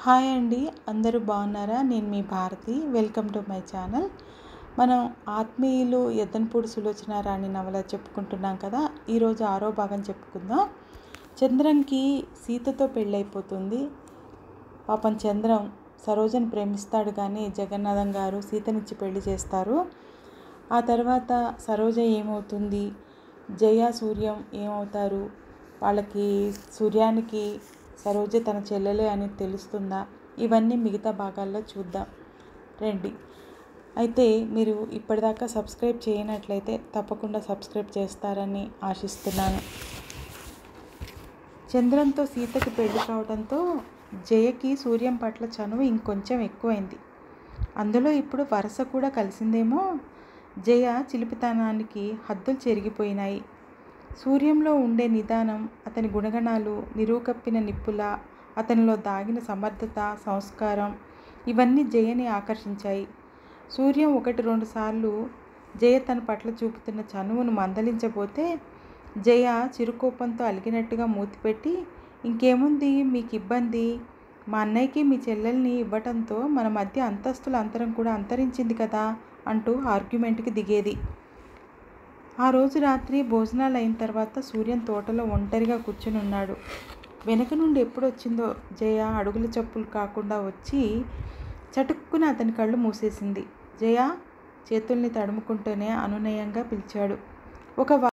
Hi అండి, అందరూ బాగున్నారా? నేను మీ Bharati. Welcome to my channel. మనం ఆత్మీయులు ఎద్దనపూడి సులోచన రాణి నవల చెప్పుకుంటున్నాం కదా. ఈరోజు 6వ భాగం చెప్పుకుందాం. చంద్రంకి సీతతో పెళ్ళైపోతుంది. పాపం చంద్రం సరోజని ప్రేమిస్తాడు, కానీ జగన్నాథం గారు సీతనిచ్చి పెళ్లి చేస్తారు. ఆ తర్వాత సరోజ ఏమవుతుంది, జయ సూర్యం ఏమవుతారు, వాళ్ళకి సూర్యానికి సరోజ తన చెల్లెలే అని తెలుస్తుందా, ఇవన్నీ మిగతా భాగాల్లో చూద్దాం రండి. అయితే మీరు ఇప్పటిదాకా సబ్స్క్రైబ్ చేయనట్లయితే తప్పకుండా సబ్స్క్రైబ్ చేస్తారని ఆశిస్తున్నాను. చంద్రంతో సీతకి పెళ్లి కావడంతో జయకి సూర్యం పట్ల చనువు ఇంకొంచెం ఎక్కువైంది. అందులో ఇప్పుడు వరస కూడా కలిసిందేమో. జయ చిలిపితనానికి హద్దులు చెరిగిపోయినాయి. సూర్యంలో ఉండే నిదానం, అతని గుణగణాలు నిరుకప్పిన నిప్పులా, అతనిలో దాగిన సమర్థత, సంస్కారం, ఇవన్నీ జయని ఆకర్షించాయి. సూర్యం 1-2 సార్లు జయ తన పట్ల చూపుతున్న చనువును మందలించబోతే జయ చిరుకోపంతో అలిగినట్టుగా మూతిపెట్టి, ఇంకేముంది మీకు ఇబ్బంది, మా అన్నయ్యకి మీ చెల్లెల్ని ఇవ్వటంతో మన మధ్య అంతస్తుల అంతరం కూడా అంతరించింది కదా అంటూ ఆర్గ్యుమెంట్కి దిగేది. ఆ రోజు రాత్రి భోజనాలు అయిన తర్వాత సూర్యం తోటలో ఒంటరిగా కూర్చుని ఉన్నాడు. వెనక నుండి ఎప్పుడొచ్చిందో జయ అడుగుల చప్పులు కాకుండా వచ్చి చటుక్కున అతని కళ్ళు మూసేసింది. జయ చేతుల్ని తడుముకుంటూనే అనునయంగా పిలిచాడు. ఒక